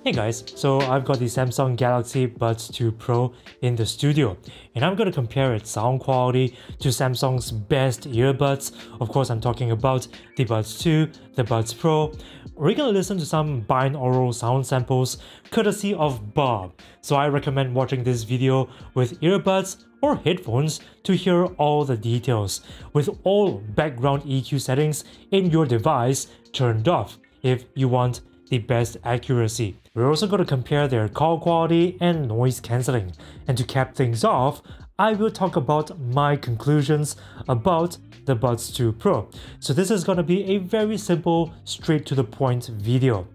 Hey guys, so I've got the Samsung Galaxy Buds 2 Pro in the studio, and I'm going to compare its sound quality to Samsung's best earbuds. Of course, I'm talking about the Buds 2, the Buds Pro. We're going to listen to some binaural sound samples courtesy of Bob, so I recommend watching this video with earbuds or headphones to hear all the details, with all background EQ settings in your device turned off if you want the best accuracy. We're also going to compare their call quality and noise cancelling. And to cap things off, I will talk about my conclusions about the Buds 2 Pro. So this is going to be a very simple, straight to the point video.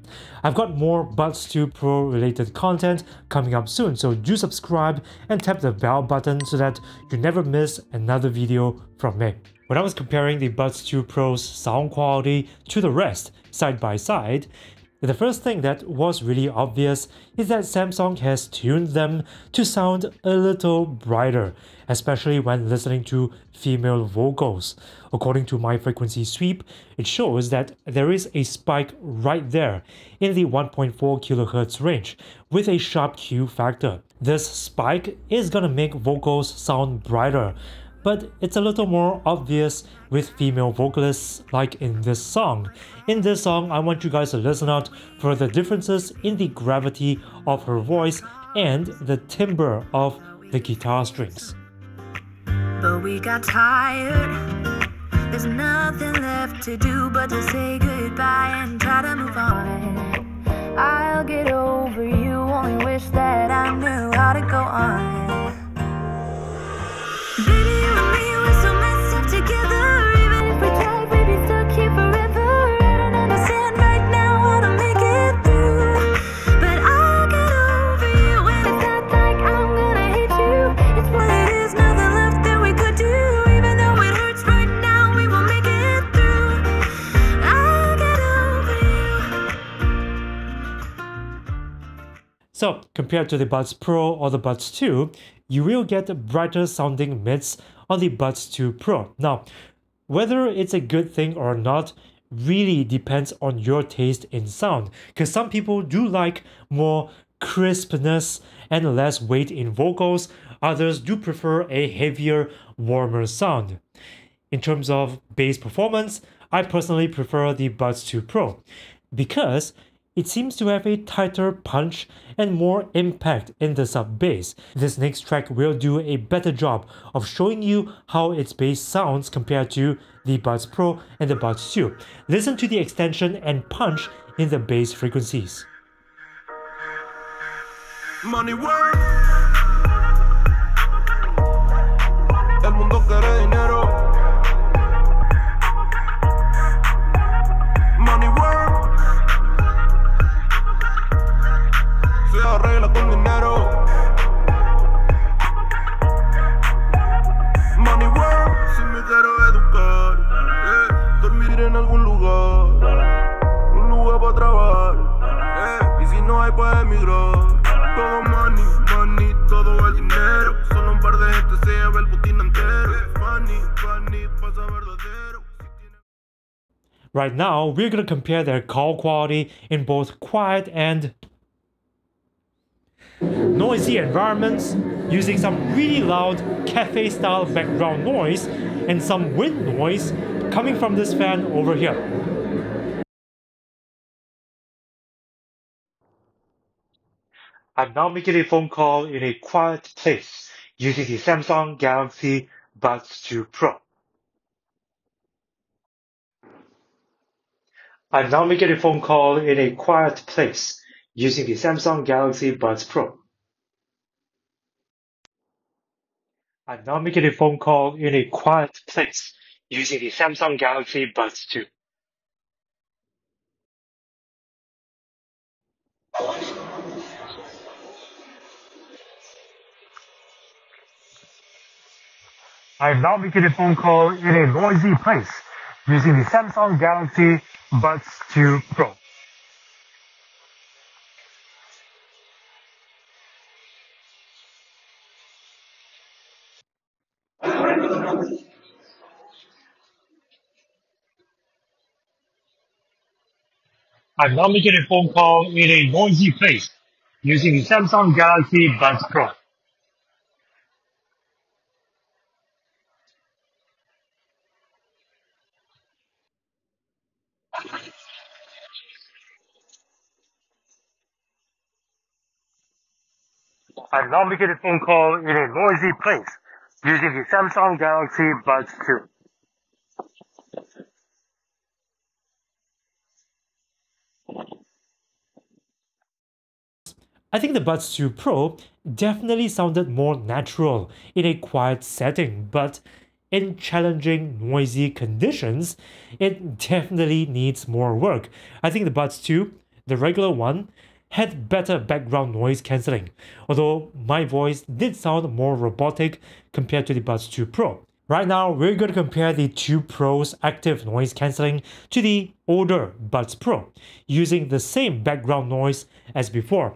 I've got more Buds 2 Pro related content coming up soon, so do subscribe and tap the bell button so that you never miss another video from me. When I was comparing the Buds 2 Pro's sound quality to the rest, side by side, the first thing that was really obvious is that Samsung has tuned them to sound a little brighter, especially when listening to female vocals. According to my frequency sweep, it shows that there is a spike right there in the 1.4 kHz range with a sharp Q factor. This spike is gonna make vocals sound brighter, but it's a little more obvious with female vocalists like in this song. In this song, I want you guys to listen out for the differences in the gravity of her voice and the timbre of the guitar strings. But we got tired, there's nothing left to do but to say goodbye and try to move on. I'll get over you, only wish that I knew how to go on. Baby, you and me, we're so messed up together. Even if we tried, we'd be stuck here forever. I don't understand right now how to make it through, but I'll get over you. And it's not like I'm gonna hate you. It's what it is, nothing left that we could do. Even though it hurts right now, we will make it through. I'll get over you. So, compared to the Buds Pro or the Buds 2, you will get brighter sounding mids on the Buds 2 Pro. Now, whether it's a good thing or not really depends on your taste in sound, because some people do like more crispness and less weight in vocals, others do prefer a heavier, warmer sound. In terms of bass performance, I personally prefer the Buds 2 Pro because it seems to have a tighter punch and more impact in the sub bass. This next track will do a better job of showing you how its bass sounds compared to the Buds Pro and the Buds 2. Listen to the extension and punch in the bass frequencies. Money work. El mundo quiere dinero. Money work. Se arregla con dinero. Money work. Si me quiero educar, dormir en algún lugar, un lugar para trabajar, y si no hay pues emigrar. Todo money, money, todo el dinero. Solo un par de gente se lleva el botín entero. Funny, funny, pasa verdadero. Right now, we're gonna compare their call quality in both quiet and noisy environments, using some really loud cafe-style background noise and some wind noise coming from this fan over here. I'm now making a phone call in a quiet place using the Samsung Galaxy Buds 2 Pro. I'm now making a phone call in a quiet place using the Samsung Galaxy Buds Pro. I'm now making a phone call in a quiet place using the Samsung Galaxy Buds 2. I'm now making a phone call in a noisy place using the Samsung Galaxy Buds 2 Pro. I'm now making a phone call in a noisy place using the Samsung Galaxy Buds Pro. I'm now making a phone call in a noisy place using the Samsung Galaxy Buds 2. I think the Buds 2 Pro definitely sounded more natural in a quiet setting, but in challenging, noisy conditions, it definitely needs more work. I think the Buds 2, the regular one, had better background noise cancelling, although my voice did sound more robotic compared to the Buds 2 Pro. Right now, we're going to compare the 2 Pro's active noise cancelling to the older Buds Pro, using the same background noise as before.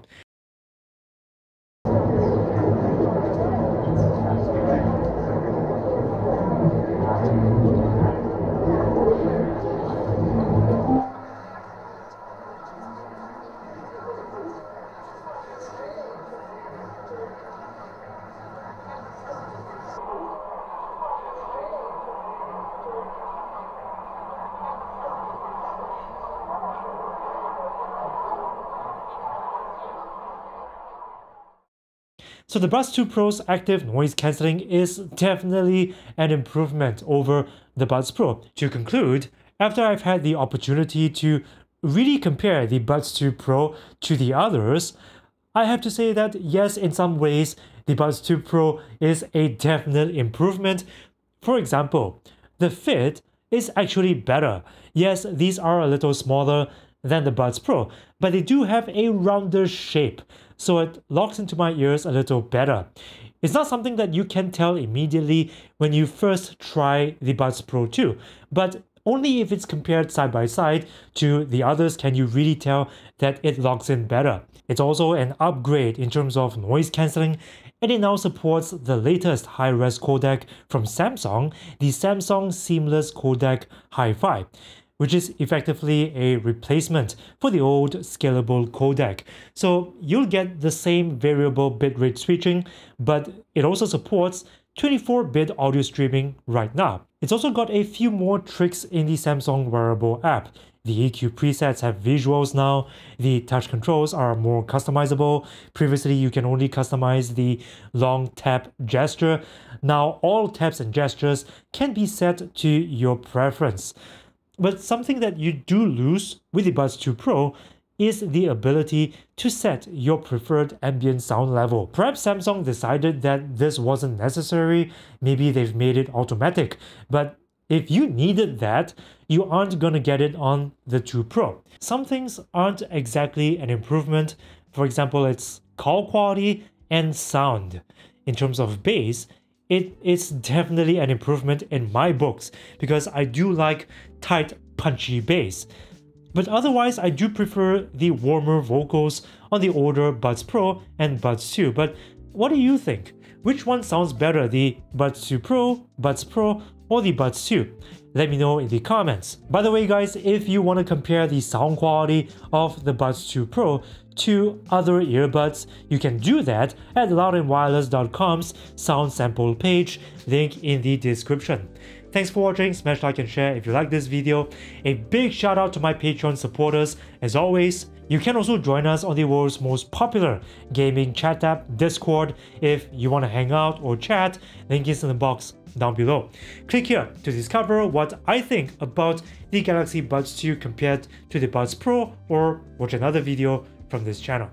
So the Buds 2 Pro's active noise cancelling is definitely an improvement over the Buds Pro. To conclude, after I've had the opportunity to really compare the Buds 2 Pro to the others, I have to say that yes, in some ways, the Buds 2 Pro is a definite improvement. For example, the fit is actually better. Yes, these are a little smaller than the Buds Pro, but they do have a rounder shape, so it locks into my ears a little better. It's not something that you can tell immediately when you first try the Buds Pro 2, but only if it's compared side by side to the others can you really tell that it locks in better. It's also an upgrade in terms of noise cancelling, and it now supports the latest high-res codec from Samsung, the Samsung Seamless Codec Hi-Fi, which is effectively a replacement for the old scalable codec. So you'll get the same variable bitrate switching, but it also supports 24-bit audio streaming right now. It's also got a few more tricks in the Samsung wearable app. The EQ presets have visuals now, the touch controls are more customizable. Previously, you can only customize the long tap gesture. Now, all taps and gestures can be set to your preference. But something that you do lose with the Buds 2 Pro is the ability to set your preferred ambient sound level. Perhaps Samsung decided that this wasn't necessary, maybe they've made it automatic, but if you needed that, you aren't gonna get it on the 2 Pro. Some things aren't exactly an improvement. For example, it's call quality and sound. In terms of bass, it is definitely an improvement in my books because I do like tight, punchy bass. But otherwise, I do prefer the warmer vocals on the older Buds Pro and Buds 2. But what do you think? Which one sounds better, the Buds 2 Pro, Buds Pro, or the Buds 2? Let me know in the comments. By the way guys, if you want to compare the sound quality of the Buds 2 Pro to other earbuds, you can do that at loudandwireless.com's sound sample page, link in the description. Thanks for watching, smash like and share if you like this video. A big shout out to my Patreon supporters. As always, you can also join us on the world's most popular gaming chat app, Discord, if you want to hang out or chat. Link is in the box down below. Click here to discover what I think about the Galaxy Buds 2 compared to the Buds Pro, or watch another video from this channel.